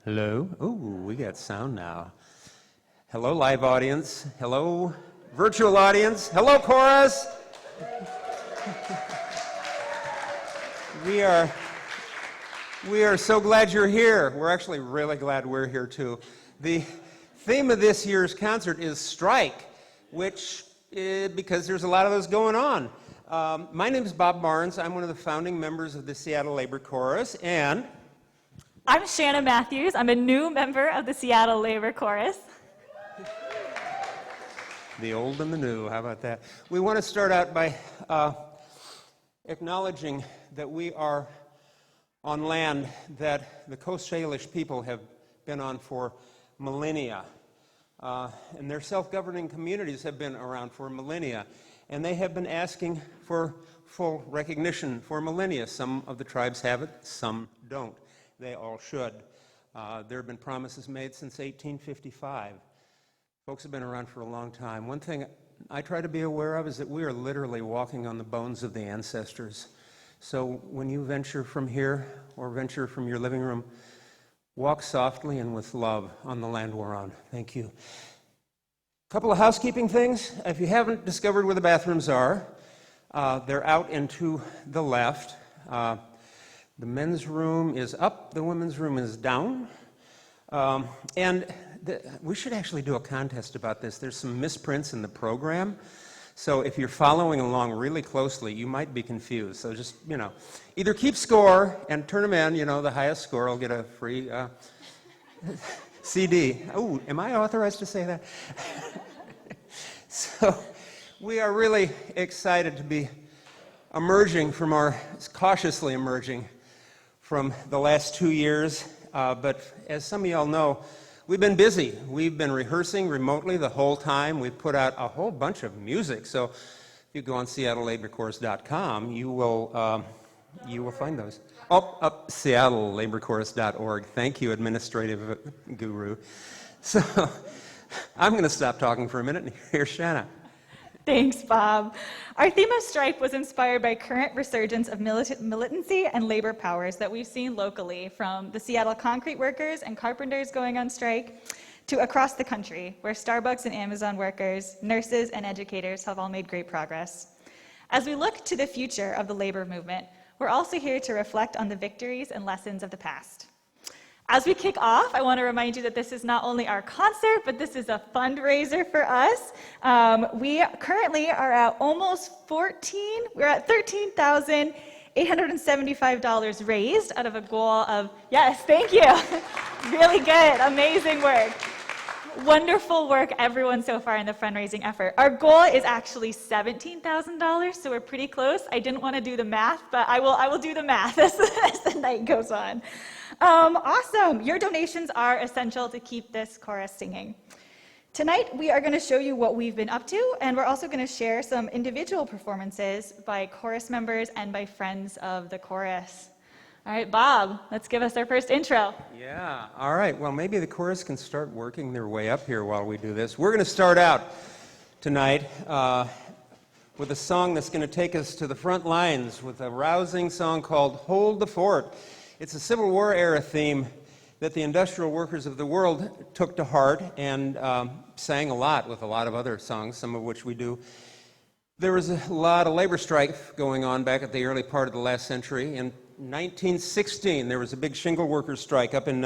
Hello? Oh, we got sound now. Hello, live audience. Hello, virtual audience. Hello, chorus. We are so glad you're here. We're actually really glad we're here too. The theme of this year's concert is strike, which because there's a lot of those going on. My name is Bob Barnes. I'm one of the founding members of the Seattle Labor Chorus, and I'm Shanna Matthews. I'm a new member of the Seattle Labor Chorus. The old and the new, how about that? We want to start out by acknowledging that we are on land that the Coast Salish people have been on for millennia. And their self-governing communities have been around for millennia. And they have been asking for full recognition for millennia. Some of the tribes have it, some don't. They all should. There have been promises made since 1855. Folks have been around for a long time. One thing I try to be aware of is that we are literally walking on the bones of the ancestors. So when you venture from here or venture from your living room, walk softly and with love on the land we're on. Thank you. A couple of housekeeping things. If you haven't discovered where the bathrooms are, they're out and to the left. The men's room is up, the women's room is down. We should actually do a contest about this. There's some misprints in the program. So if you're following along really closely, you might be confused. So just, either keep score and turn them in. The highest score will get a free CD. Oh, am I authorized to say that? So we are really excited to be cautiously emerging from the last 2 years. But as some of y'all know, we've been busy. We've been rehearsing remotely the whole time. We've put out a whole bunch of music. So if you go on seattlelaborchorus.com, you will find those. seattlelaborchorus.org. Thank you, administrative guru. So I'm going to stop talking for a minute and here's Shanna. Thanks, Bob. Our theme of strike was inspired by current resurgence of militancy and labor powers that we've seen locally, from the Seattle concrete workers and carpenters going on strike to across the country, where Starbucks and Amazon workers, nurses, and educators have all made great progress. As we look to the future of the labor movement, we're also here to reflect on the victories and lessons of the past. As we kick off, I want to remind you that this is not only our concert, but this is a fundraiser for us. We currently are at we're at $13,875 raised out of a goal of, yes, thank you. Really good, amazing work. Wonderful work, everyone, so far in the fundraising effort. Our goal is actually $17,000, so we're pretty close. I didn't want to do the math, but I will do the math as the night goes on. Awesome. Your donations are essential to keep this chorus singing. Tonight, we are going to show you what we've been up to, and we're also going to share some individual performances by chorus members and by friends of the chorus. All right, Bob, let's give us our first intro. Yeah, all right. Well, maybe the chorus can start working their way up here while we do this. We're going to start out tonight with a song that's going to take us to the front lines with a rousing song called Hold the Fort. It's a Civil War era theme that the industrial workers of the world took to heart and sang a lot with a lot of other songs, some of which we do. There was a lot of labor strife going on back at the early part of the last century. In 1916, there was a big shingle workers strike up in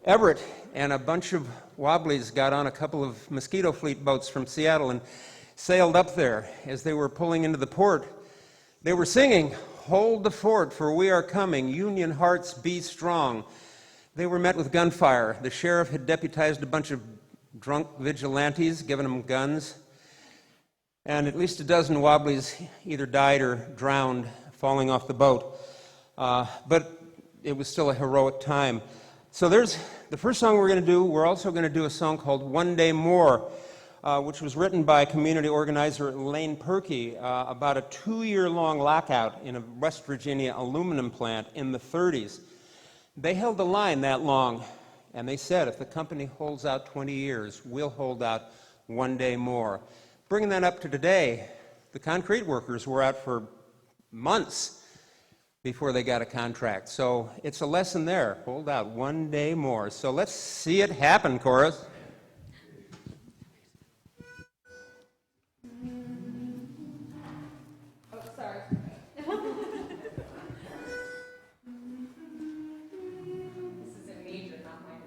Everett, and a bunch of Wobblies got on a couple of mosquito fleet boats from Seattle and sailed up there. As they were pulling into the port, they were singing, "Hold the fort, for we are coming, Union hearts be strong." They were met with gunfire. The sheriff had deputized a bunch of drunk vigilantes, giving them guns, and at least a dozen Wobblies either died or drowned falling off the boat. But it was still a heroic time. So there's the first song we're going to do. We're also going to do a song called One Day More, which was written by community organizer Lane Perkey about a 2-year-long lockout in a West Virginia aluminum plant in the 30s. They held the line that long, and they said, if the company holds out 20 years, we'll hold out one day more. Bringing that up to today, the concrete workers were out for months. before they got a contract. So it's a lesson there. Hold out one day more. So let's see it happen, chorus. Oh, sorry. This is a major, not minor.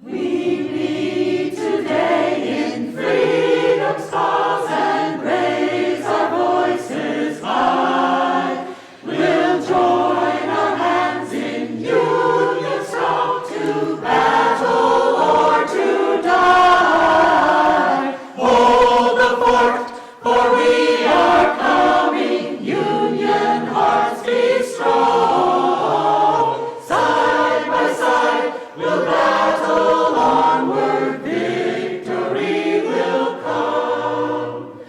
We meet today in freedom's cause and raise our voices high. We'll join our hands in union strong to battle or to die. Hold the fort, for we are coming. Union hearts be strong. Side by side, we'll battle onward. Victory will come.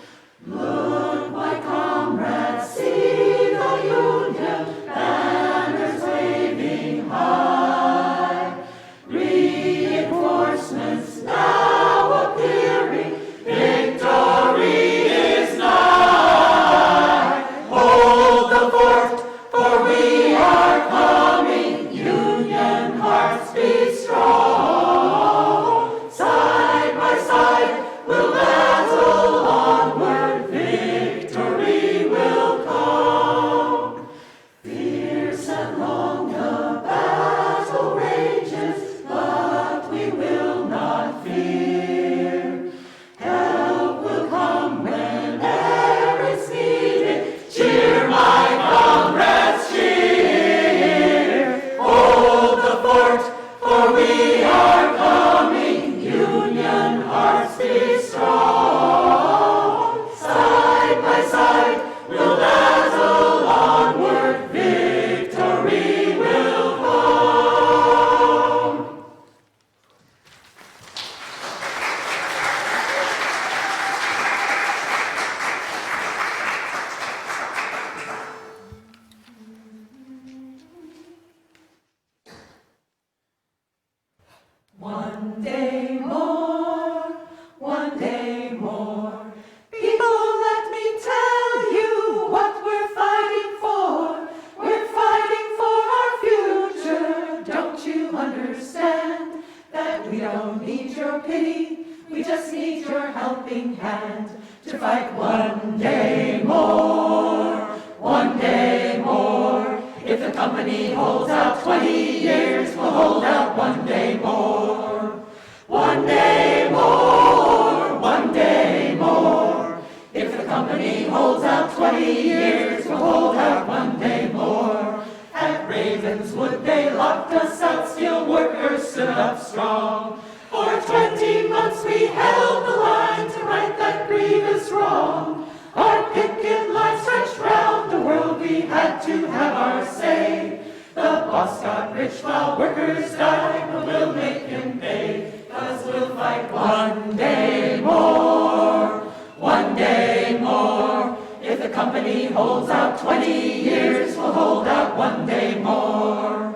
Look, my comrades, see the Union banners waving high. Reinforcements now appearing. Victory is nigh. Hold the fort, for we are coming. Union hearts be strong. Side by side, we'll battle onward. Victory will come. Fierce and long the battle rages, but we will not fear. Help will come whenever it's needed. Cheer, my comrades, cheer. Hold the fort, for we are coming. Union hearts be strong. Side by side, we'll battle onward. Victory will come. One day more, one day more. People, let me tell you what we're fighting for. We're fighting for our future. Don't you understand that we don't need your pity? We just need your helping hand to fight one day more, one day more. If the company holds out 20 years, we'll hold out one day more. One day more, one day more. If the company holds out 20 years, we'll hold out one day more. At Ravenswood they locked us out, steel workers stood up strong. For 20 months we held the line to right that grievous wrong. Our picket line stretched round the world, we had to have our say. The boss got rich while workers died, but we'll make him pay. 'Cause we'll fight one day more, one day more. If the company holds out 20 years, we'll hold out one day more.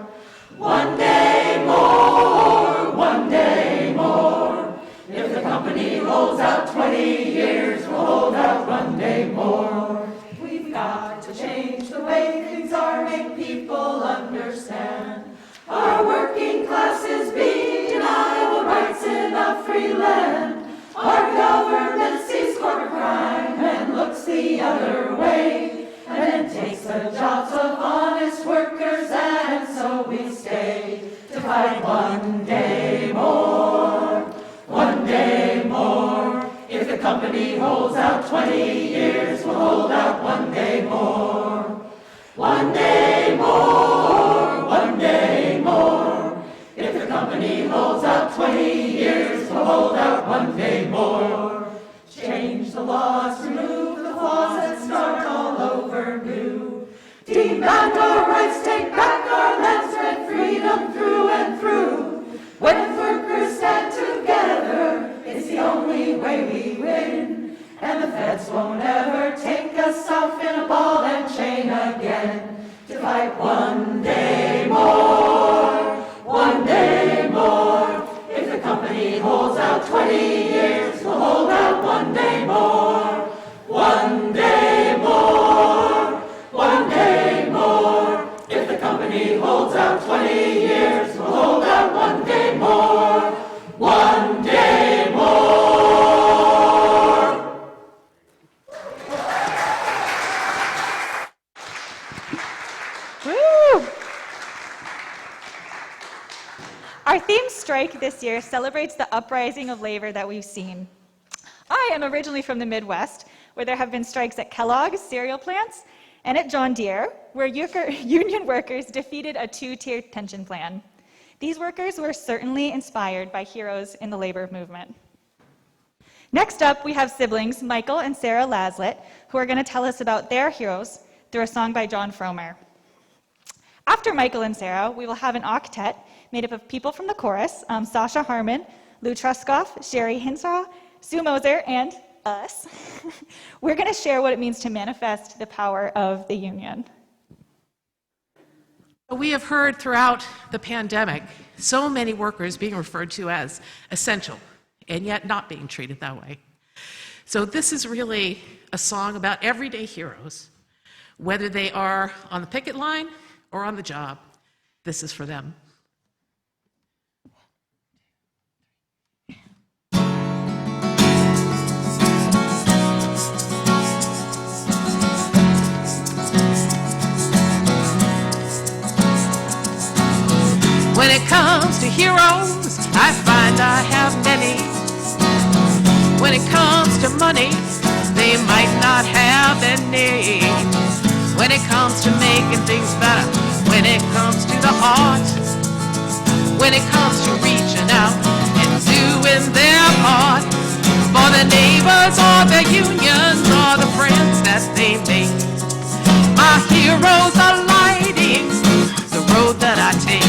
One day more, one day more. If the company holds out 20 years, we'll hold out one day more. We've got to change the way things are, make people understand. Our working classes being denied the rights in a free land. Our government sees corporate crime and looks the other way, and then takes the jobs of honest workers, and so we stay to fight one day more, one day more. If the company holds out 20 years, we'll hold out one day more. One day more, one day more. If the company holds out 20 years, we'll hold out one day more. Change the laws, remove the flaws, and start all over new. Demand our rights, take back our lands, spread freedom through and through. When workers stand together, it's the only way we win. And the feds won't ever take us off in a ball and chain again. To fight one day more, one day more. If the company holds out 20 years, we'll hold out one day more, one day more. Woo! Our theme strike this year celebrates the uprising of labor that we've seen. I am originally from the Midwest, where there have been strikes at Kellogg's cereal plants and at John Deere, where union workers defeated a two-tiered pension plan. These workers were certainly inspired by heroes in the labor movement. Next up, we have siblings Michael and Sarah Laslett, who are going to tell us about their heroes through a song by John Fromer. After Michael and Sarah, we will have an octet made up of people from the chorus, Sasha Harmon, Lou Truskoff, Sherry Hinshaw, Sue Moser, and us. We're going to share what it means to manifest the power of the union. We have heard throughout the pandemic so many workers being referred to as essential and yet not being treated that way. So this is really a song about everyday heroes, whether they are on the picket line or on the job. This is for them. When it comes to heroes, I find I have many. When it comes to money, they might not have any. When it comes to making things better, when it comes to the heart, when it comes to reaching out and doing their part for the neighbors or the unions or the friends that they make. My heroes are lighting the road that I take.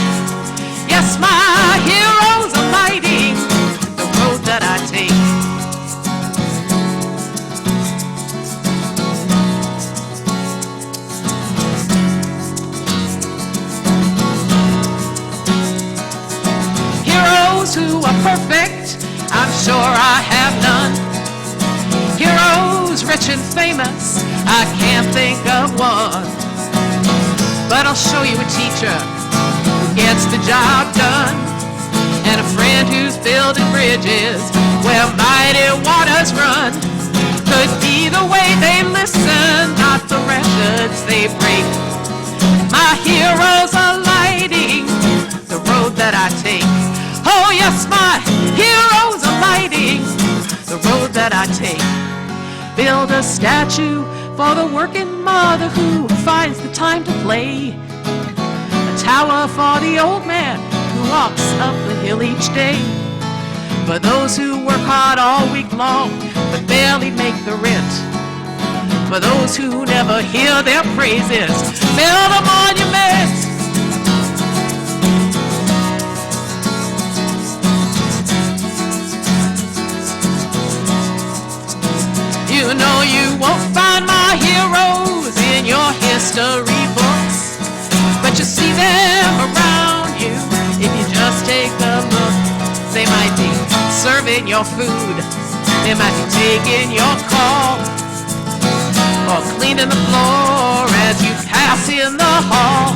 Yes, my heroes are lighting the road that I take. Heroes who are perfect, I'm sure I have none. Heroes rich and famous, I can't think of one. But I'll show you a teacher who gets the job done, and a friend who's building bridges where mighty waters run. Could be the way they listen, not the records they break. My heroes are lighting the road that I take. Oh yes, my heroes are lighting the road that I take. Build a statue for the working mother who finds the time to play. A tower for the old man who walks up the hill each day. For those who work hard all week long but barely make the rent. For those who never hear their praises, build a monument. You know you won't find my heroes in your history books, but you see them around you if you just take a look. They might be serving your food, they might be taking your call, or cleaning the floor as you pass in the hall.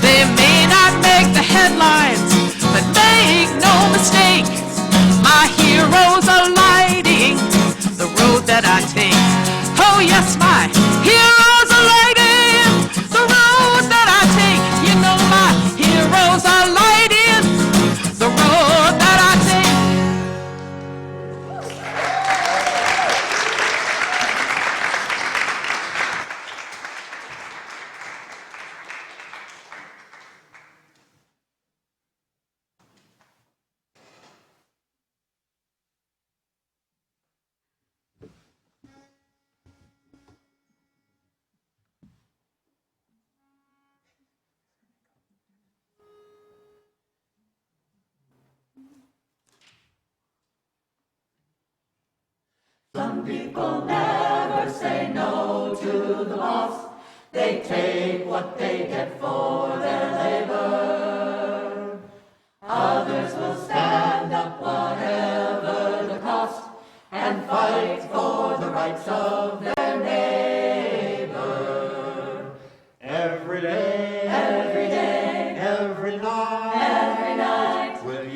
They may not make the headlines, but make no mistake, my heroes are lighting the road that I take. Oh yes, my heroes are lighting the road that I take. You know my heroes are lighting the road that I take. Some people never say no to the boss. They take what they get for their labor. Others will stand up whatever the cost and fight for the rights of their neighbor. Every day,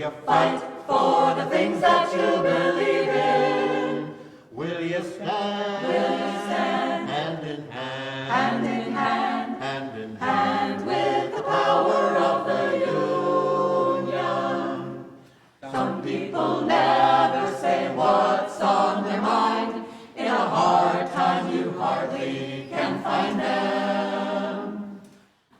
you fight for the things that you believe in? Will you stand? Will you stand? Hand in hand. Hand in hand. Hand in hand with the power of the Union. Some people never say what's on their mind. In a hard time you hardly can find them.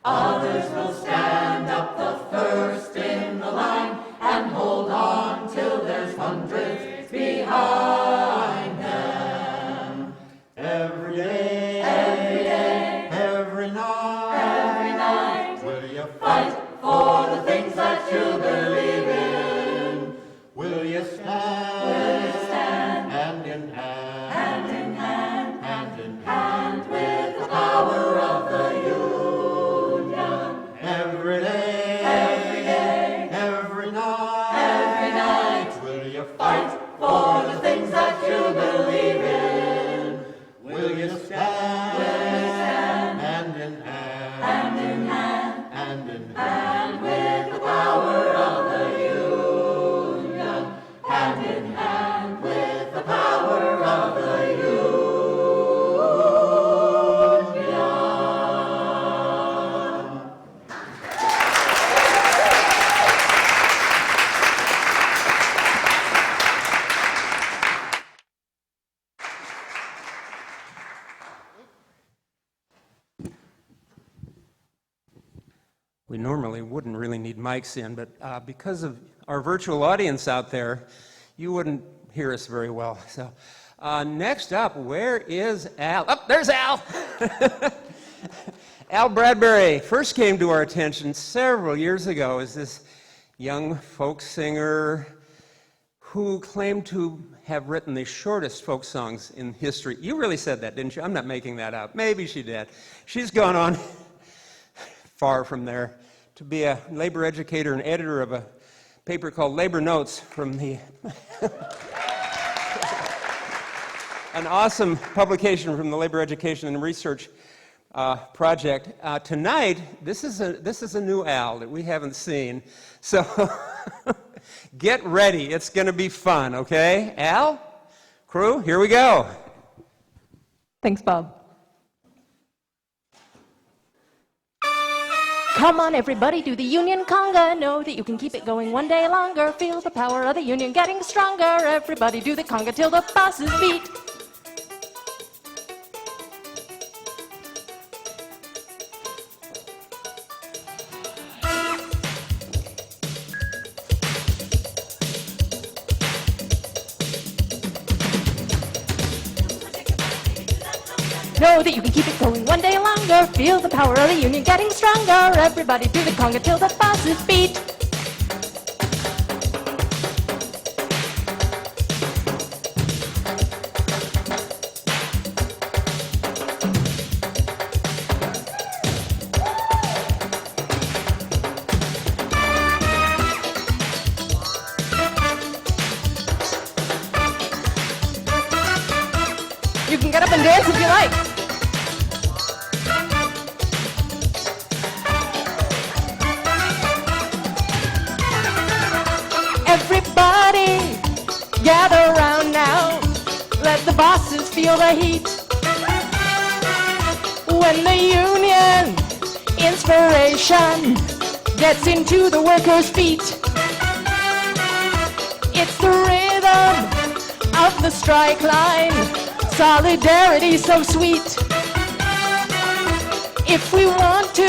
Others will stand up the first in the line and hold on till there's hundreds behind them. Every day, every night, will you fight for the things that you believe in? Will you stand? Will you stand? Hand in hand. Hand in hand. Hand in hand with the power of the Union. Every day, every night, will you fight for the things that you believe in? Will you stand? Will you stand? Hand in hand. Hand in hand. Hand in hand with the power of the Union. Hand in hand with the power of the Union. We normally wouldn't really need mics in, but because of our virtual audience out there, you wouldn't hear us very well. So next up, where is Al? Oh, there's Al! Al Bradbury first came to our attention several years ago as this young folk singer who claimed to have written the shortest folk songs in history. You really said that, didn't you? I'm not making that up. Maybe she did. She's gone on far from there to be a labor educator and editor of a paper called Labor Notes from the an awesome publication from the Labor Education and Research Project. Tonight, this is a new Al that we haven't seen, so get ready. It's going to be fun, okay? Al, crew, here we go. Thanks, Bob. Come on, everybody, do the Union Conga. Know that you can keep it going one day longer. Feel the power of the Union getting stronger. Everybody do the conga till the bosses beat. Know that you can keep it going one day longer. Feel the power of the Union getting stronger. Everybody do the conga till the bosses beat. You can get up and dance if you like. Everybody, gather around now. Let the bosses feel the heat. When the Union inspiration gets into the workers' feet, it's the rhythm of the strike line. Solidarity so sweet. If we want to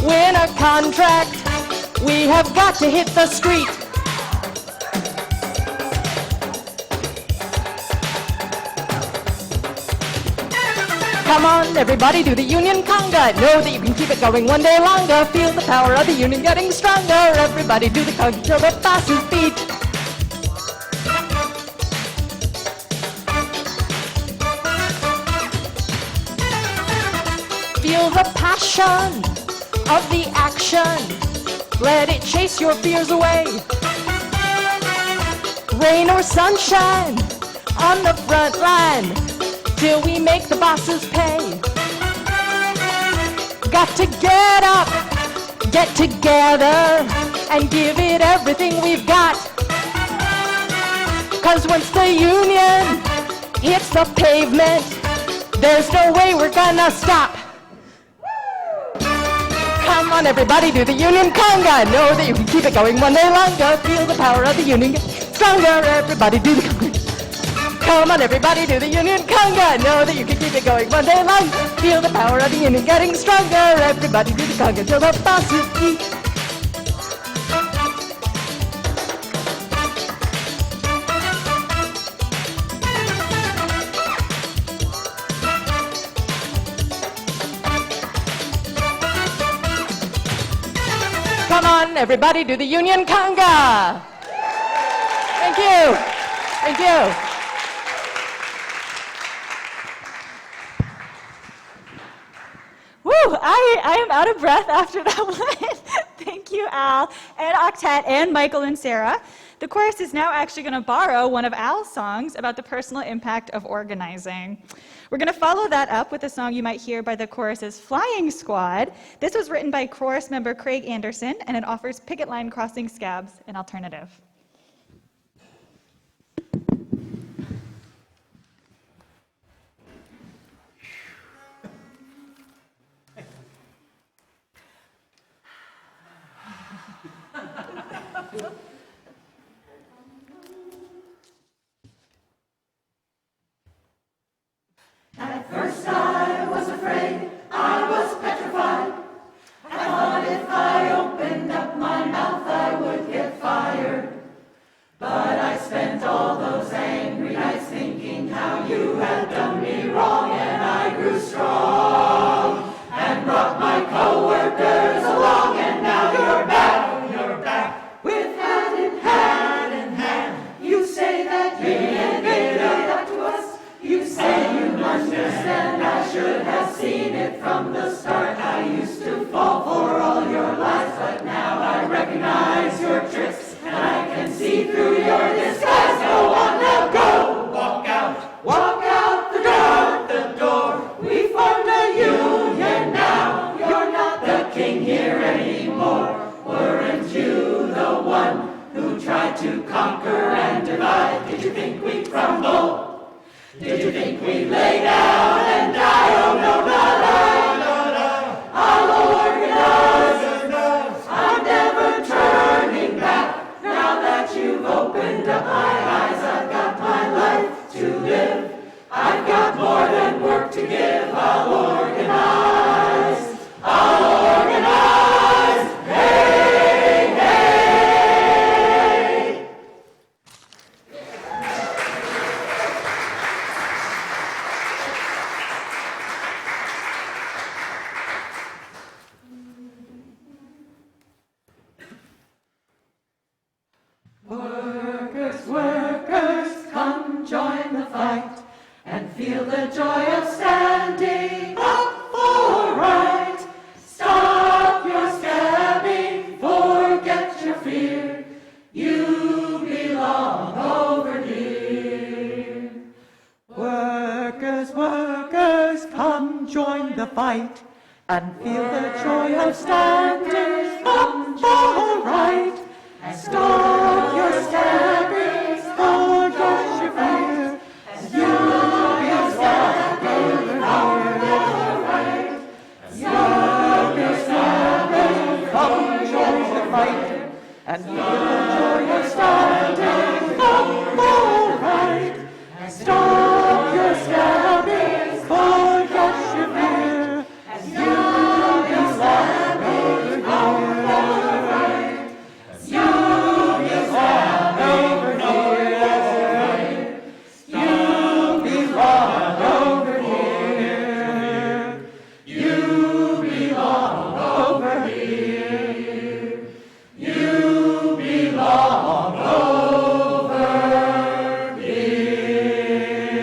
win a contract, we have got to hit the street. Come on, everybody, do the Union Conga. Know that you can keep it going one day longer. Feel the power of the Union getting stronger. Everybody do the conga till the bosses beat. Feel the passion of the action. Let it chase your fears away. Rain or sunshine on the front line till we make the bosses pay. Got to get up, get together, and give it everything we've got. 'Cause once the union hits the pavement, there's no way we're gonna stop. Come on, everybody, do the Union Conga. Know that you can keep it going one day longer. Feel the power of the Union get stronger. Everybody do the Conga. Come on, everybody, do the Union Conga. Know that you can keep it going one day longer. Feel the power of the Union getting stronger. Everybody do the Conga till the bosses eat. Come on, everybody, do the Union Conga. Thank you. Thank you. Woo, I am out of breath after that one. Thank you, Al, and Octet, and Michael and Sarah. The chorus is now actually going to borrow one of Al's songs about the personal impact of organizing. We're going to follow that up with a song you might hear by the chorus's Flying Squad. This was written by chorus member Craig Anderson, and it offers picket line crossing scabs an alternative. At first I was afraid, I was petrified. I thought if I opened up my mouth I would get fired. But I spent all those angry nights thinking how you had done me wrong, and I grew strong and brought my co-workers along, and now you're back with hand in hand. You say that you gave it up to us. You say you understand. I should have seen it from the start. I used to fall for all your lies, but now I recognize your tricks, and I can see through your disguise. Go on now, go! Walk out the door. We formed a union now. You're not the king here anymore. Weren't you the one who tried to conquer and divide? Did you think we'd crumble? Did you think we'd lay down and die? Oh no, not I. I'll organize. I'm never turning back. Now that you've opened up my eyes, I've got my life to live. I've got more than work to give. I'll organize. Hey, hey. Workers, come join the fight and feel the joy of standing up for right. Stop your stabbing, forget your fear. You belong over here. Workers, come join the fight and feel the joy of standing up for right. Stop your stabbing, forget your fear. You belong over right. Stop your stabbing, come join the fight and feel the joy of standing up for right. Stop your stabbing, forget your fear. You belong over right. You belong over here. You belong over here. You belong over here. You belong over here.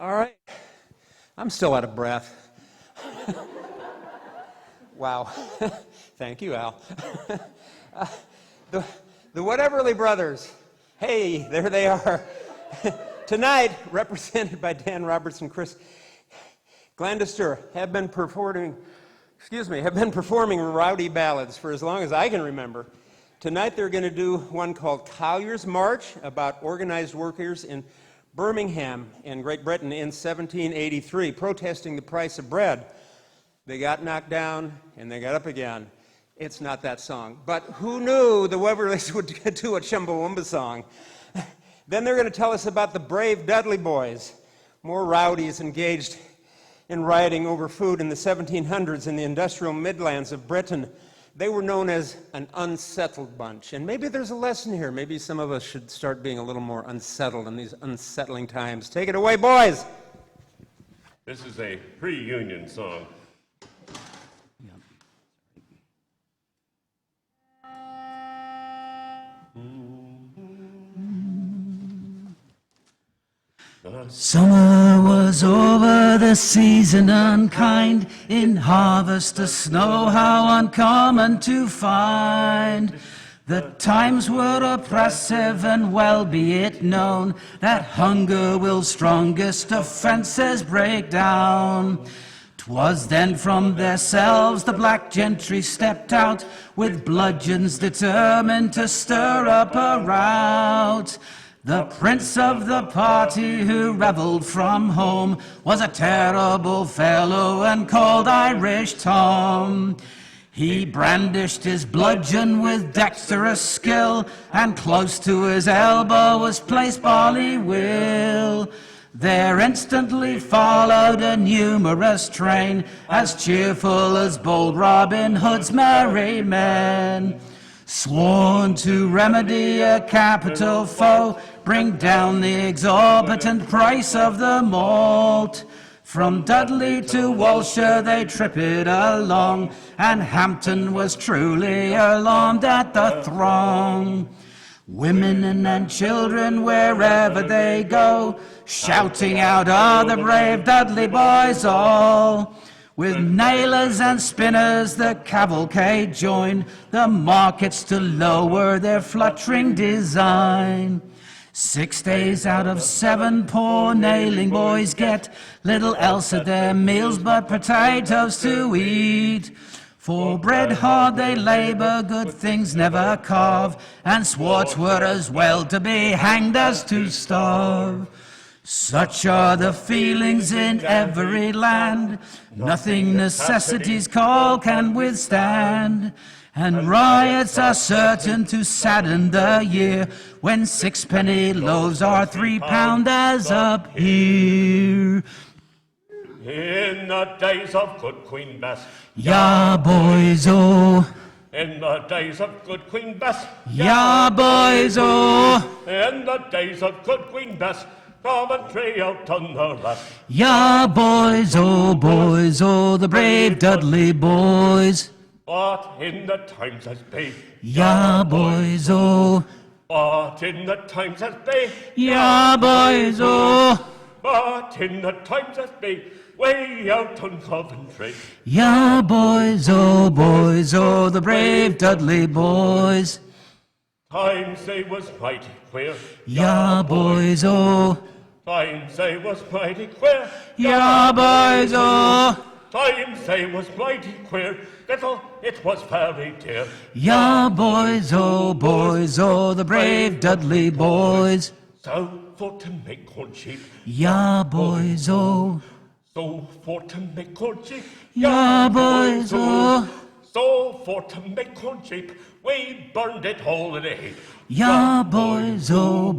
All right. I'm still out of breath. Wow. Thank you, Al. The Whateverly Brothers. Hey, there they are. Tonight, represented by Dan Roberts and Chris Glandister, have been performing rowdy ballads for as long as I can remember. Tonight they're going to do one called Collier's March about organized workers in Birmingham in Great Britain in 1783, protesting the price of bread. They got knocked down and they got up again. It's not that song. But who knew the Weberlys would do a Chumbawamba song? Then they're going to tell us about the brave Dudley boys, more rowdies engaged in rioting over food in the 1700s in the industrial Midlands of Britain. They were known as an unsettled bunch. And maybe there's a lesson here. Maybe some of us should start being a little more unsettled in these unsettling times. Take it away, boys. This is a pre-Union song. Summer was over, the season unkind, in harvest the snow how uncommon to find. The times were oppressive, and well be it known that hunger will strongest offences break down. 'Twas then from their cells the black gentry stepped out, with bludgeons determined to stir up a rout. The prince of the party who revelled from home was a terrible fellow and called Irish Tom. He brandished his bludgeon with dexterous skill, and close to his elbow was placed Barley Will. There instantly followed a numerous train, as cheerful as bold Robin Hood's merry men. Sworn to remedy a capital foe, bring down the exorbitant price of the malt. From Dudley to Walsher they tripped along, and Hampton was truly alarmed at the throng. Women and children wherever they go, shouting out, "Are the brave Dudley boys all?" With nailers and spinners the cavalcade join, the markets to lower their fluttering design. 6 days out of 7 poor nailing boys get little else at their meals but potatoes to eat. For bread hard they labour, good things never carve, and swore 'twere as well to be hanged as to starve. Such are the feelings in every land, nothing necessity's call can withstand. And riots are certain to sadden the year, when 6-penny loaves are £3 up here. In the days of good Queen Bess, Ya boys, oh. in the days of good Queen Bess, Ya boys, oh. in the days of good Queen Bess, Coventry out on the left. Ya boys, oh, the brave Dudley boys. But in the times as be, Ya boys, oh. but in the times as be, Ya boys, oh. but in the times as be, way out on Coventry. Ya boys, oh, the brave Dudley boys. Times they was mighty queer. Ya boys, oh. Times they was mighty queer. Ya boys, oh. Times they was mighty queer. Little it was very dear. Ya boys, oh, the brave Dudley boys. So for to make corn cheap. Ya boys, oh. So for to make corn cheap. Ya boys, oh. So for to make corn cheap, we burned it all in a heap. Ya boys, oh,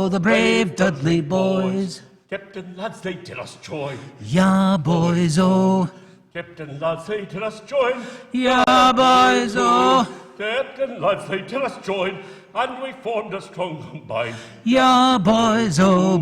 the brave Dudley boys. Captain lads, they did us join. Ya boys, oh. Captain lads, they did us join. Ya boys, oh. Captain lads, they did us join, and we formed a strong combine. Ya boys, oh,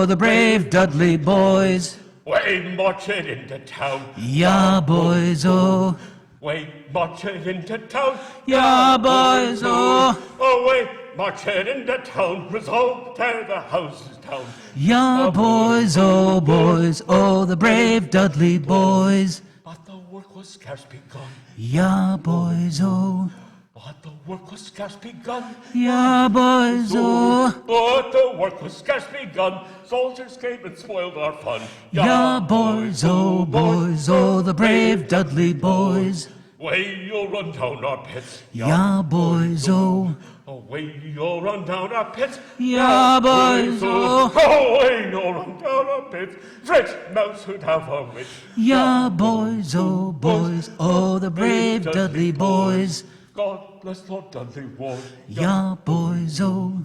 the brave Dudley boys. We marched into town. Ya boys, oh. We marched into town. Ya boys, oh. Oh, we march head into town, resolved to tear the houses down. Yeah, boys, oh, the brave Dudley boys. But the work was scarce begun. Yeah, boys, oh. But the work was scarce begun. Yeah, boys, oh. But the work was scarce begun. Soldiers came and spoiled our fun. Yeah, boys, oh, the brave Dudley boys. Way you'll run down our pits. Yeah, boys, oh. Away you'll run down our pits. Yeah, boys, oh. Away you'll run down our pits. Rich mouse who'd have a wit. Yeah, boys, oh, the brave Dudley boys. God bless Lord Dudley Ward. Yeah, boys, oh.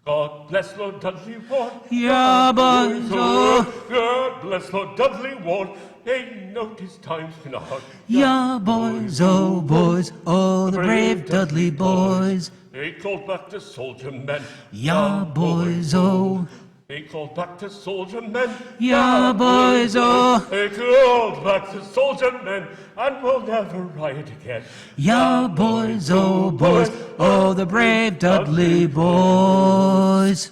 God bless Lord Dudley Ward. Yeah, boys, oh. God bless Lord Dudley Ward. Ain't noticed times been hard. Yeah, boys, oh, the brave Dudley boys. They called back the soldier men. Yeah, boys, oh. They called back the soldier men. Yeah, boys, oh. They called back the soldier men, and we'll never riot again. Yeah, boys, oh, the brave Dudley boys.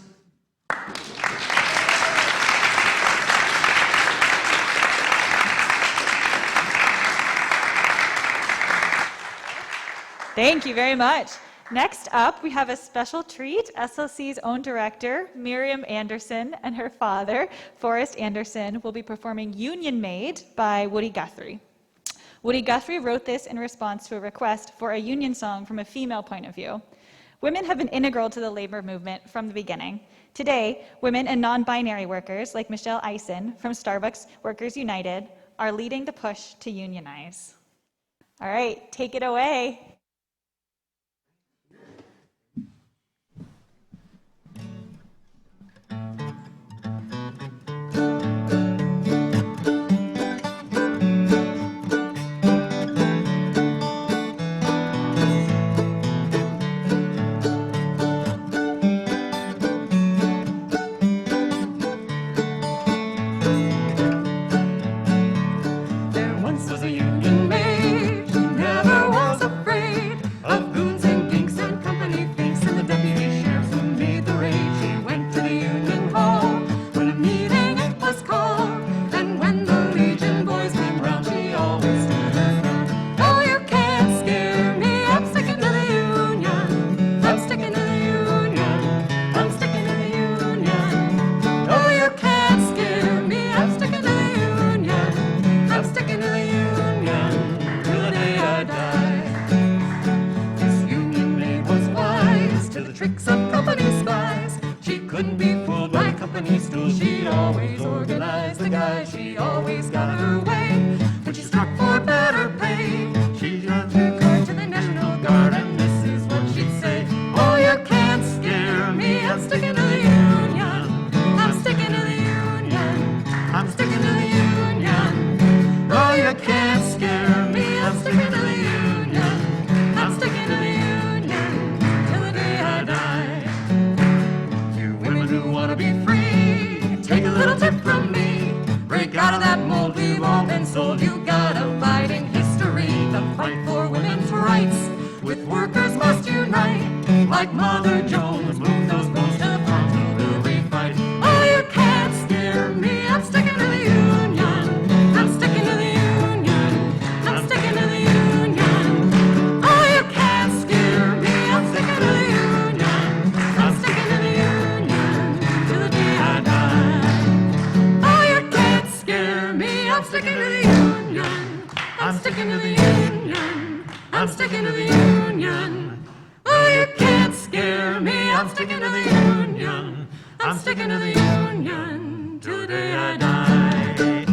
Thank you very much. Next up, we have a special treat. SLC's own director, Miriam Anderson, and her father, Forrest Anderson, will be performing Union Maid by Woody Guthrie. Woody Guthrie wrote this in response to a request for a union song from a female point of view. Women have been integral to the labor movement from the beginning. Today, women and non-binary workers like Michelle Eisen from Starbucks Workers United are leading the push to unionize. All right, take it away. There once was a union maid. She never was afraid of goons and ginks and company thinks and the deputy sheriffs who made the raid. She went to the union hall when a meeting it was called, and when the Legion boys came round, she always stood her ground. Oh, you can't scare me. I'm sticking to the union. I'm sticking to the union. I'm sticking to the union. Oh, you can't scare me. I'm sticking to the union. I'm sticking to the union till the day I die. This union maid was wise to the tricks of company spies. She couldn't be fooled by company stool. She always organized the guys. She always got her way. When she struck for better pay, she had to go to the National Guard, and this is what she'd say. Oh, you can't scare me. I'm sticking to the union. I'm sticking to the union. I'm sticking to the union. Oh, you can't scare me. I'm sticking to the union. I'm sticking to the union till the day I die. You women who want to be free, take a little tip from me. Break out of that mold we've all been sold. You got a fighting history. The fight for women's rights with workers must unite. Like Mother Jones, move those bones to the front till we fight. Oh, you can't scare me. I'm sticking to the union. I'm sticking to the union. I'm sticking to the union. Oh, you can't scare me. I'm sticking to the union. I'm sticking to the union till the day I die. Oh, you can't scare me. I'm sticking to the union. I'm sticking to the union. I'm sticking to the union. Oh, you can't scare me. I'm sticking to the union. I'm sticking to the union till the day I die.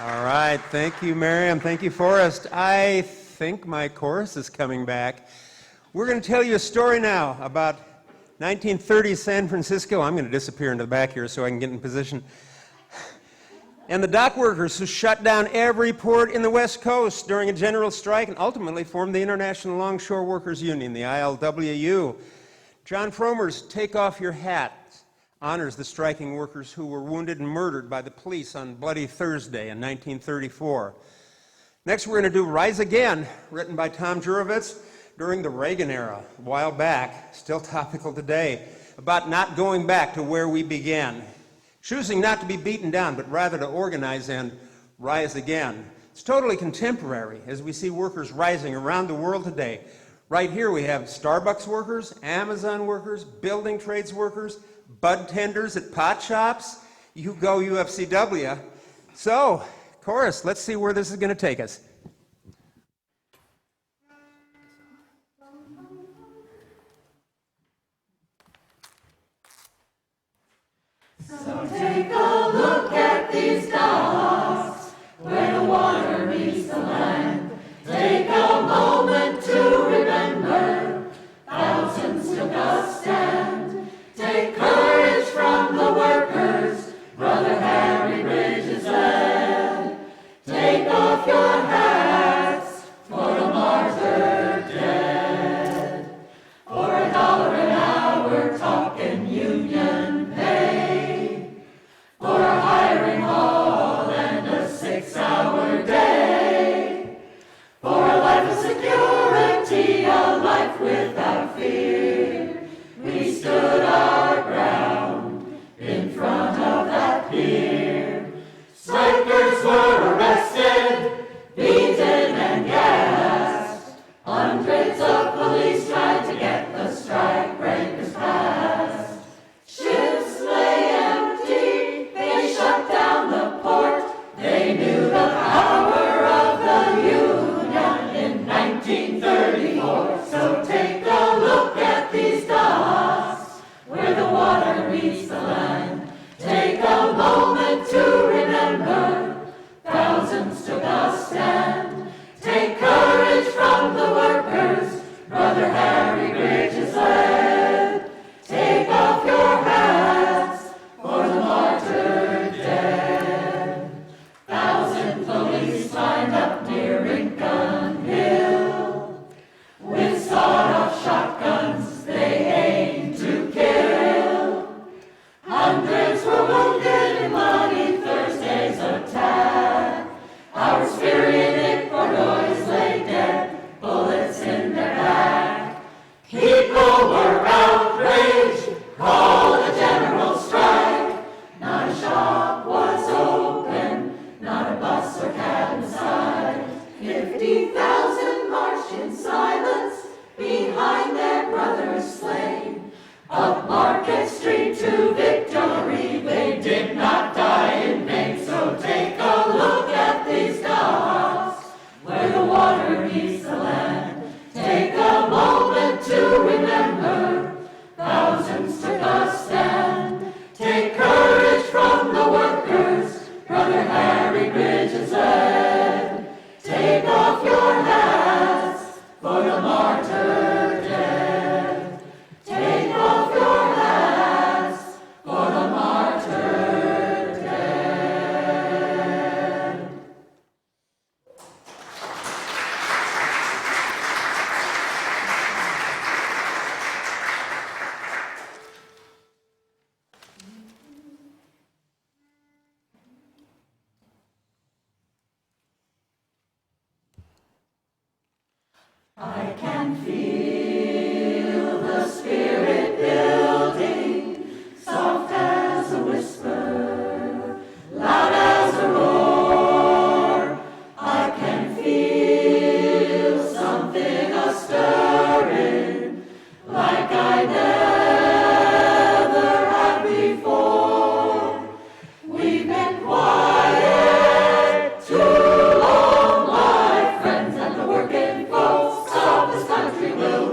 All right, thank you, Miriam. Thank you, Forrest. I think my chorus is coming back. We're going to tell you a story now about 1930 San Francisco. I'm going to disappear into the back here so I can get in position. And the dock workers who shut down every port in the West Coast during a general strike and ultimately formed the International Longshore Workers Union, the ILWU. John Fromer's Take Off Your Hat honors the striking workers who were wounded and murdered by the police on Bloody Thursday in 1934. Next, we're going to do Rise Again, written by Tom Jurovitz during the Reagan era, a while back, still topical today, about not going back to where we began, choosing not to be beaten down, but rather to organize and rise again. It's totally contemporary as we see workers rising around the world today. Right here we have Starbucks workers, Amazon workers, building trades workers, bud tenders at pot shops. You go UFCW. So, chorus, let's see where this is going to take us. So take a look at these docks, where the water meets the land. Take a moment to remember, thousands took a stand. Take courage from the workers, Brother Harry Bridges led. Take off your hats for the martyr dead. For $1 an hour talking union pay, for a hiring hall and a 6-hour day, for a life of security, a life without fear. We stood our ground in front of that pier. Strikers were arrested, beaten and gassed. Hundreds of police tried to get the strike breakers past. Ships lay empty, they shut down the port. They knew the power of the Union in 1934. So take a look at these docks, where the water meets the land. Take a moment to remember, thousands took a stand. Take courage from the workers, Brother Harry Bridges led. Take off your hats for the martyr dead. 1,000 police lined up near Rincon Hill. With sawed-off shotguns they aimed to kill. Hundreds were wounded in bloody Thursday's attack. Our spirited Bordeaux lay dead, bullets in their back. People were outraged, called a general strike. Not a shop was open, not a bus or cab in sight. 50,000 marched in silence behind their brothers slain. Up Market Street to victory, they did not die in vain. So take a look at these docks, where the water meets the land. Take a moment to remember, thousands took a stand. Take courage from the workers, Brother Harry Bridges led. Take off your hats for the martyr dead. Take off your hats for the martyr dead. I can feel the spirit building, soft as a whisper, loud as a roar. I can feel something a-stirring, like I never had before. We've been quiet too long, my friends, and the working folks of this country will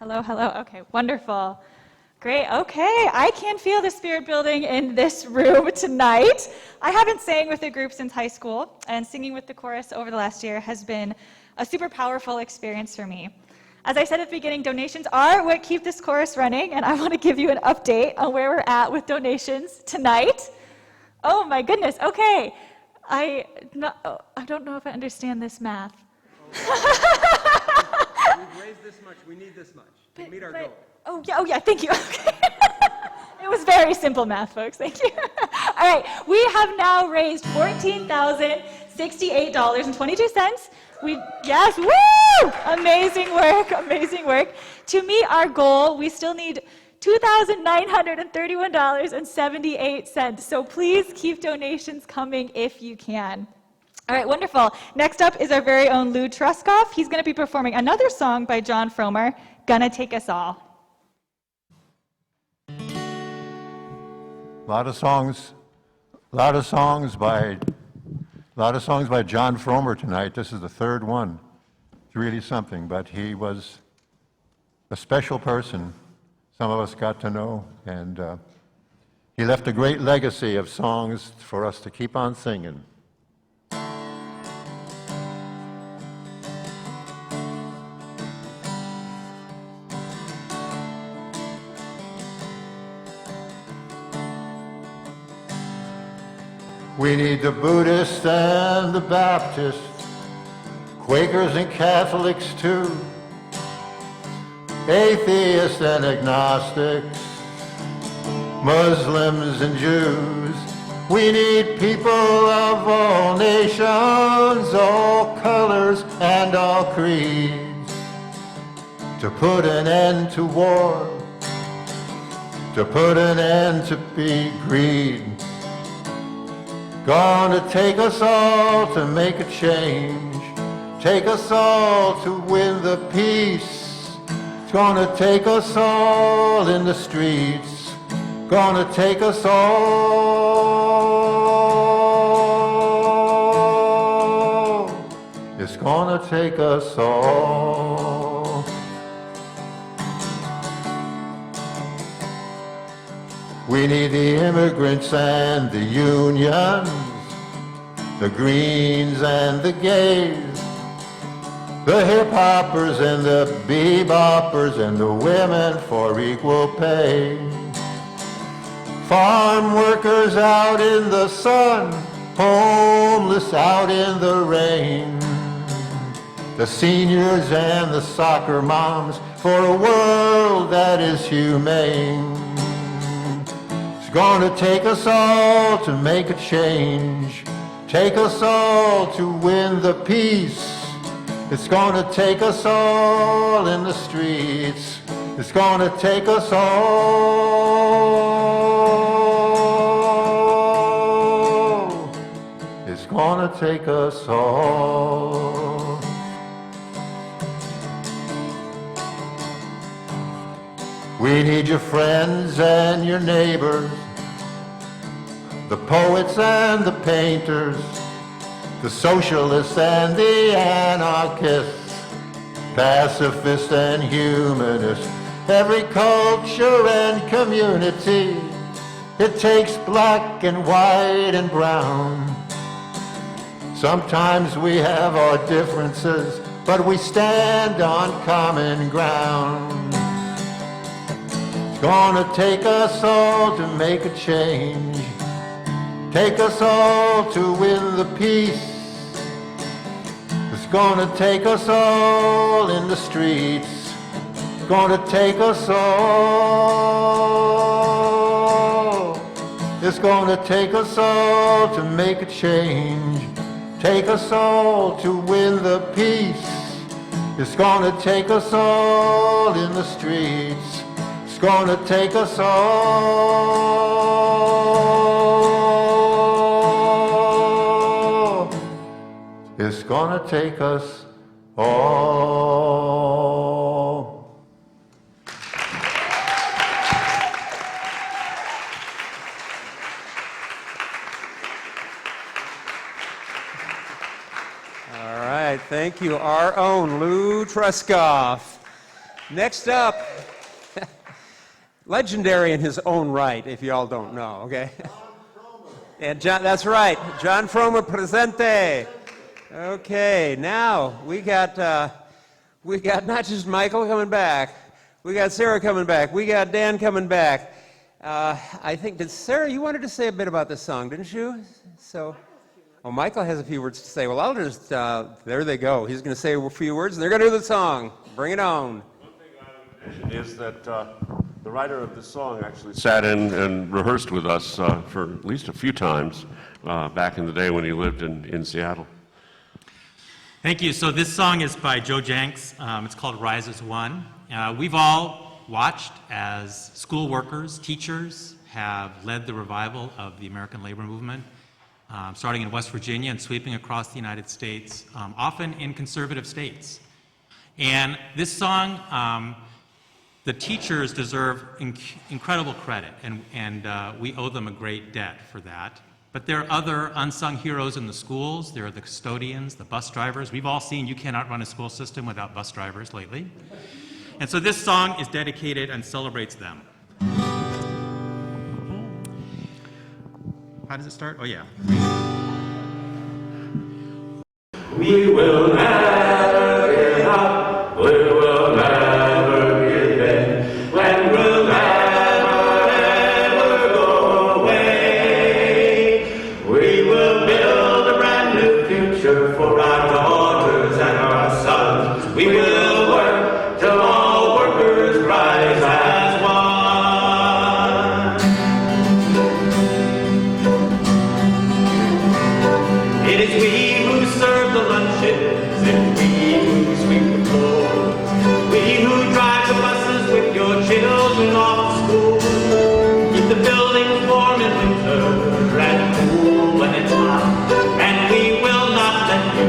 Hello, hello. Okay, wonderful. Great. Okay, I can feel the spirit building in this room tonight. I haven't sang with a group since high school, and singing with the chorus over the last year has been a super powerful experience for me. As I said at the beginning, donations are what keep this chorus running, and I want to give you an update on where we're at with donations tonight. Oh my goodness. Okay. I don't know if I understand this math. We've raised this much. We need this much to meet our goal. Oh yeah, thank you. Okay. It was very simple math, folks. Thank you. All right, we have now raised $14,068.22. Yes, woo! Amazing work, amazing work. To meet our goal, we still need $2,931.78. So please keep donations coming if you can. All right, wonderful. Next up is our very own Lou Truskoff. He's going to be performing another song by John Fromer, Gonna Take Us All. A lot of songs by John Fromer tonight. This is the third one. It's really something, but he was a special person. Some of us got to know, and he left a great legacy of songs for us to keep on singing. We need the Buddhists and the Baptists, Quakers and Catholics too, atheists and agnostics, Muslims and Jews. We need people of all nations, all colors and all creeds, to put an end to war, to put an end to greed. Gonna take us all to make a change, take us all to win the peace. It's gonna take us all in the streets, gonna take us all. It's gonna take us all. We need the immigrants and the unions, the Greens and the gays, the hip-hoppers and the beboppers and the women for equal pay. Farm workers out in the sun, homeless out in the rain, the seniors and the soccer moms, for a world that is humane. It's gonna take us all to make a change, take us all to win the peace. It's gonna take us all in the streets. It's gonna take us all. It's gonna take us all. We need your friends and your neighbors, the poets and the painters, the socialists and the anarchists, pacifists and humanists, every culture and community. It takes black and white and brown. Sometimes we have our differences, but we stand on common ground. It's gonna take us all to make a change, take us all to win the peace. It's gonna take us all in the streets. It's gonna take us all. It's gonna take us all to make a change, take us all to win the peace. It's gonna take us all in the streets. It's gonna take us all. It's gonna take us all. All right, thank you, our own Lou Truskoff. Next up, legendary in his own right, if you all don't know, okay? And John, that's right, John Froma presente. Okay, now we got not just Michael coming back, we got Sarah coming back, we got Dan coming back. I think, did Sarah, you wanted to say a bit about this song, didn't you? So, oh, Michael has a few words to say. Well, I'll just, there they go. He's going to say a few words, and they're going to do the song. Bring it on. One thing I would mention is that the writer of this song actually sat in and rehearsed with us for at least a few times back in the day when he lived in Seattle. Thank you. So this song is by Joe Jenks. It's called Rise as One. We've all watched as school workers, teachers have led the revival of the American labor movement, starting in West Virginia and sweeping across the United States, often in conservative states. And this song, the teachers deserve incredible credit, and we owe them a great debt for that. But there are other unsung heroes in the schools. There are the custodians, the bus drivers. We've all seen you cannot run a school system without bus drivers lately. And so this song is dedicated and celebrates them. How does it start? Oh, yeah. We will never give up. We will never give in. When we'll never, ever go away. We will build a brand new future for our daughters and our sons. We will work till all workers rise as one. It is we who serve the lunches, and we who sweep the floor. We who drive the buses with your children off to school. Keep the buildings warm in winter and cool when it's hot. And we will not let you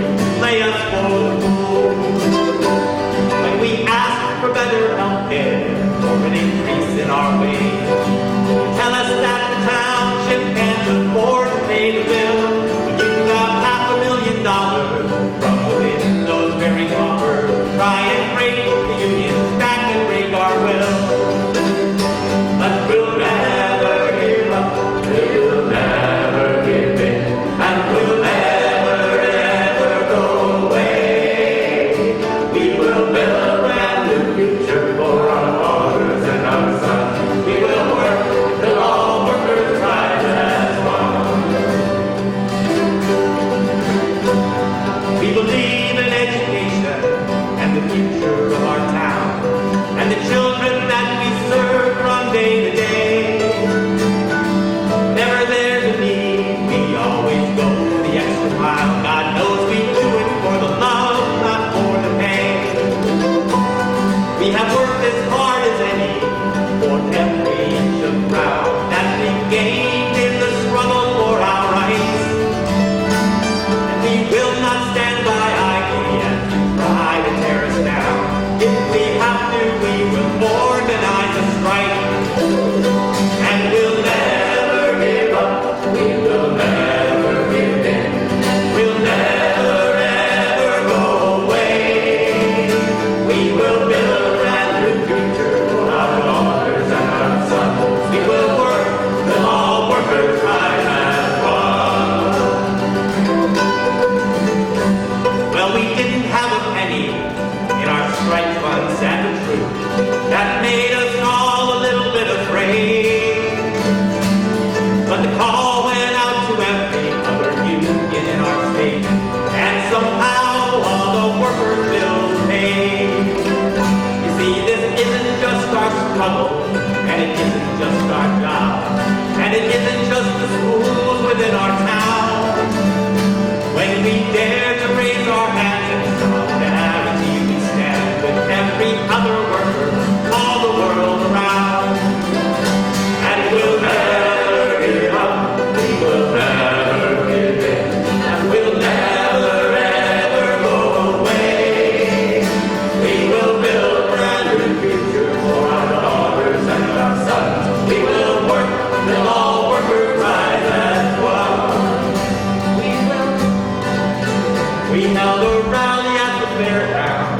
We held a rally at the fairground,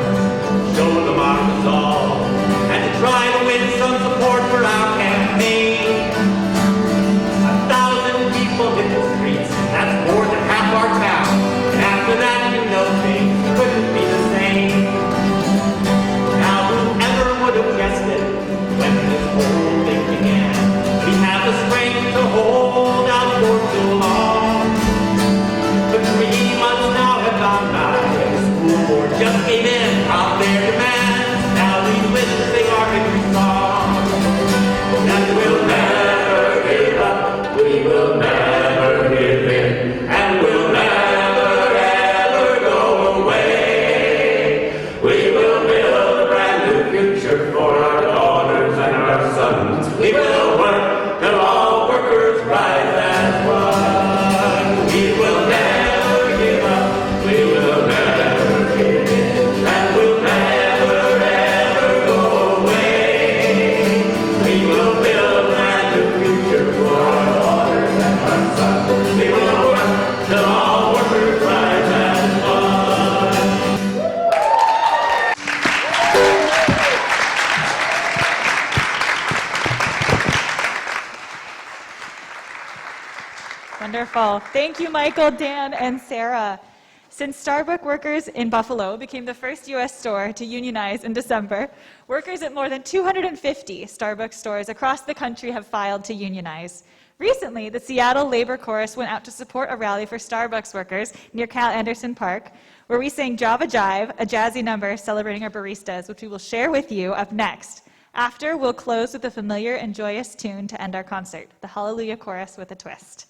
showing the markers all, and to try to win some support for our campaign. 1,000 people hit the streets, that's more than half our town. And after that, you know things couldn't be the same. Now whoever would have guessed it when this whole thing began? We have the strength to hold out for so long. But 3 months now have gone by, and the school board just gave in on their demands. Now we will sing our victory song. That we'll never give up, we will never give in, and we'll never ever go away. We will build a brand new future for our daughters and our sons. We will work till all workers rise as one. We will never give up, we will never give in, and we'll never ever go away. We will build a brand new future for our daughters and our sons. We will work till all workers rise as one. Wonderful. Thank you, Michael, Dan, and Sarah. Since Starbucks workers in Buffalo became the first U.S. store to unionize in December, workers at more than 250 Starbucks stores across the country have filed to unionize. Recently, the Seattle Labor Chorus went out to support a rally for Starbucks workers near Cal Anderson Park, where we sang Java Jive, a jazzy number celebrating our baristas, which we will share with you up next. After, we'll close with a familiar and joyous tune to end our concert, the Hallelujah Chorus with a twist.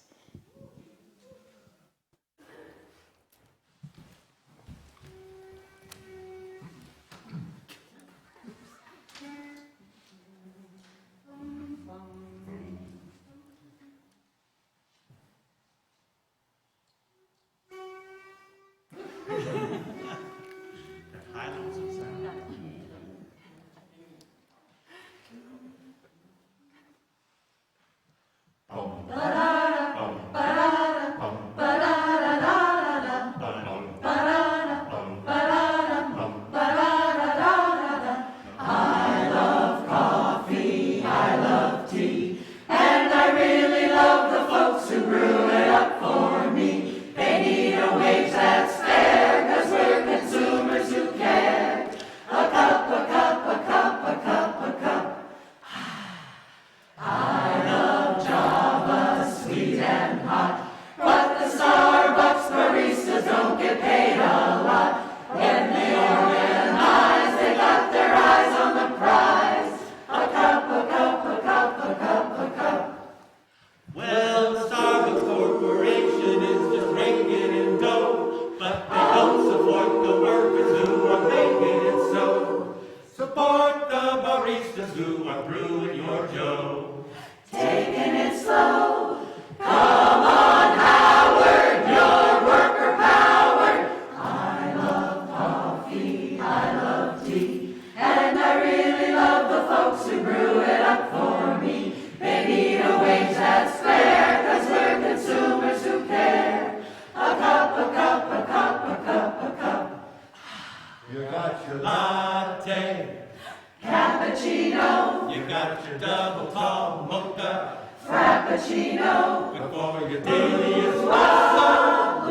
Well, the Starbucks Corporation is just raking in dough, but they don't support the workers who are making it so. Support the baristas who are brewing your Joe. Taking it slow. Come on, Howard, you're worker powered. I love coffee, I love tea, and I really love the folks who brew it up for me. They need a wage that's fair, 'cause we're consumers who care. A cup, a cup, a cup, a cup, a cup. You got your Latte, Cappuccino, you got your double tall mocha. Frappuccino, Before your daily espresso,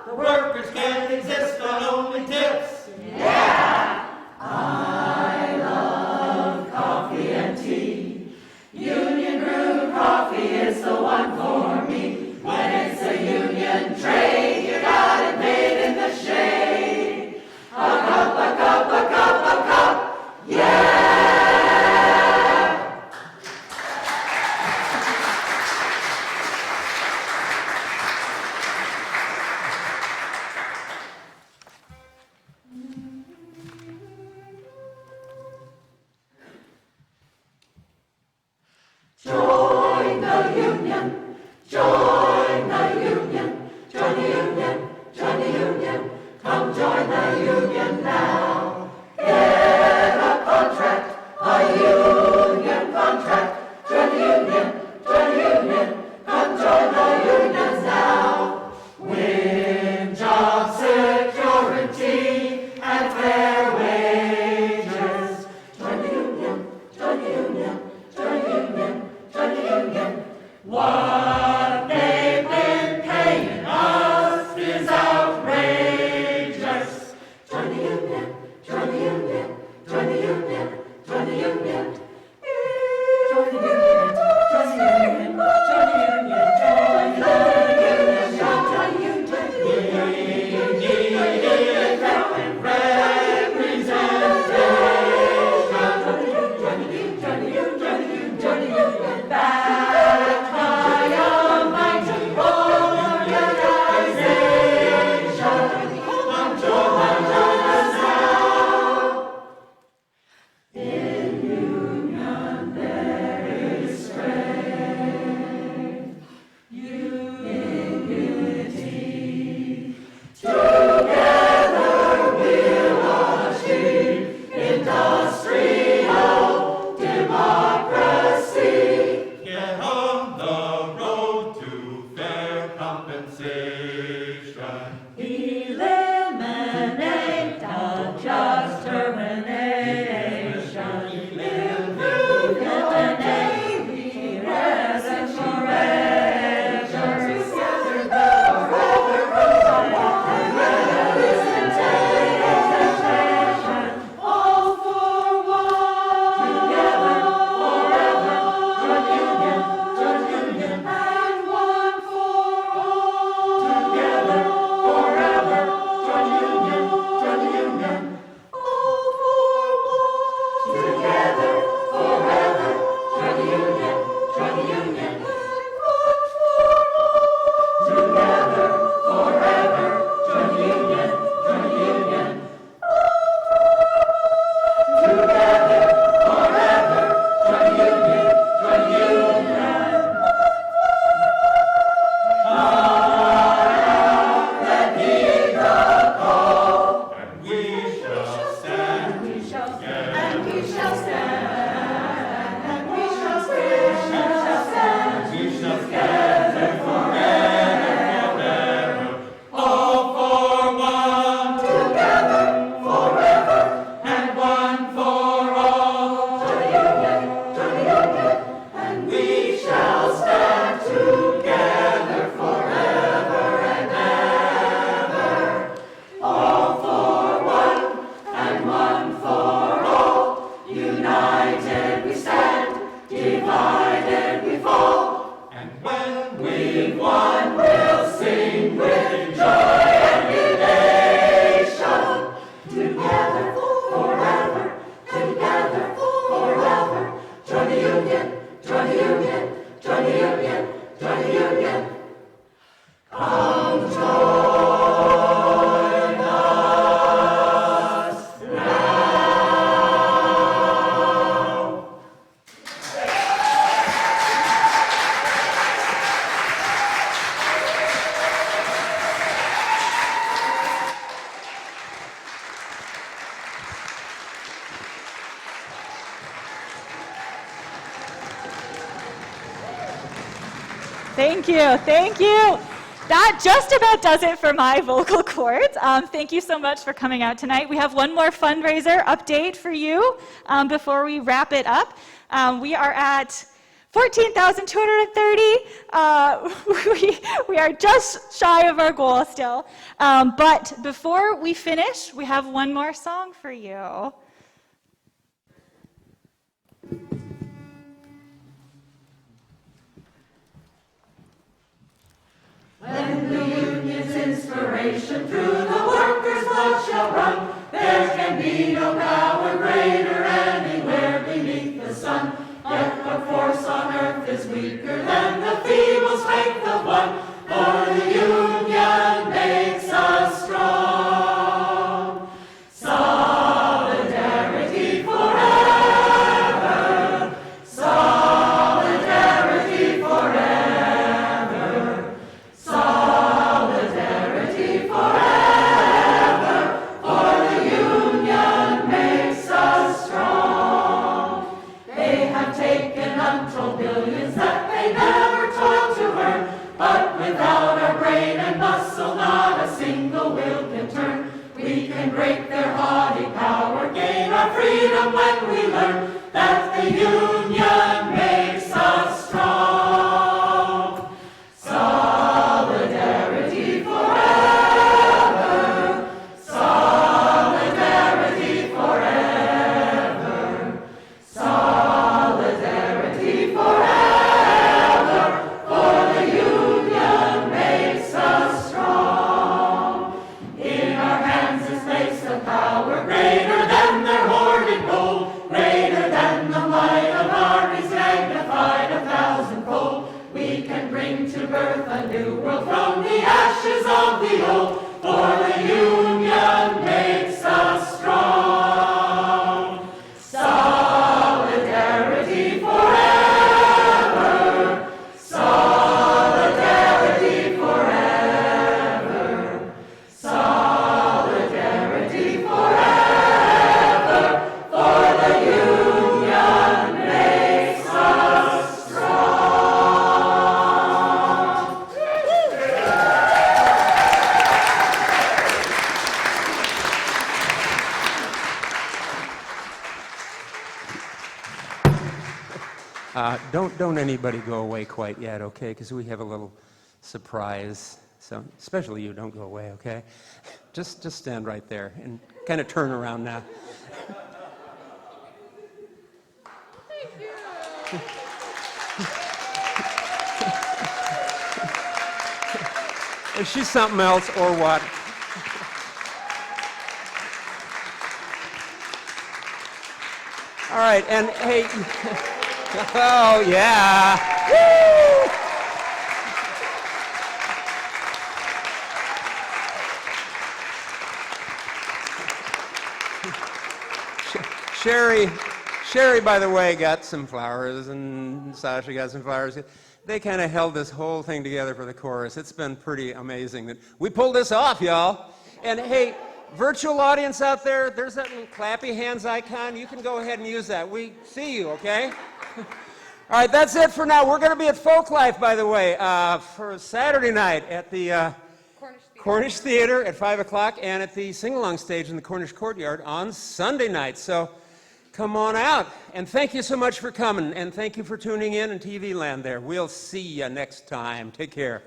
the workers can't exist on only tips. I love coffee and tea. Union brewed coffee is the one for me. When it's a union trade, you got it made in the shade. A cup, a cup, a cup, a cup, yeah! Join the union, join the union, join the union, join the union. Come join the union now. Get a contract, a union contract. Join the union, join the union. Come join the unions now. Winter Thank you, thank you. That just about does it for my vocal cords. Thank you so much for coming out tonight. We have one more fundraiser update for you before we wrap it up. We are at 14,230. We are just shy of our goal still. But before we finish, we have one more song for you. When the union's inspiration through the workers' blood shall run, there can be no power greater anywhere beneath the sun. Yet what force on earth is weaker than the feeble strength of one? For the union makes us strong. Solidarity forever. Solidarity forever. Solidarity forever. For the union makes us strong. They have taken untold billions that they never toiled to earn, but without our brain and muscle, not a single wheel can turn. We can break their haughty power, gain our freedom when we learn that the union makes us strong. Solidarity forever. Solidarity forever. Solidarity forever. For the union makes us strong. In our hands is placed a power greater than their hoarded gold, greater than the might of armies magnified 1,000-fold. We can bring to birth a new world from the ashes of the old, for the union makes us strong. Solidarity forever. Solidarity forever. Solidarity forever. For the union makes us strong. Don't anybody go away quite yet, okay? Because we have a little surprise. So, especially you, don't go away, okay? Just stand right there and kind of turn around now. Is she something else or what? All right, and hey, oh yeah. Woo! Sherry, by the way, got some flowers, and Sasha got some flowers. They kind of held this whole thing together for the chorus. It's been pretty amazing that we pulled this off, y'all. And hey, virtual audience out there, there's that little clappy hands icon. You can go ahead and use that. We see you, okay? All right, that's it for now. We're going to be at Folklife, by the way, for Saturday night at the Cornish Theater at 5 o'clock, and at the sing-along stage in the Cornish Courtyard on Sunday night. So come on out. And thank you so much for coming, and thank you for tuning in TV land there. We'll see you next time. Take care.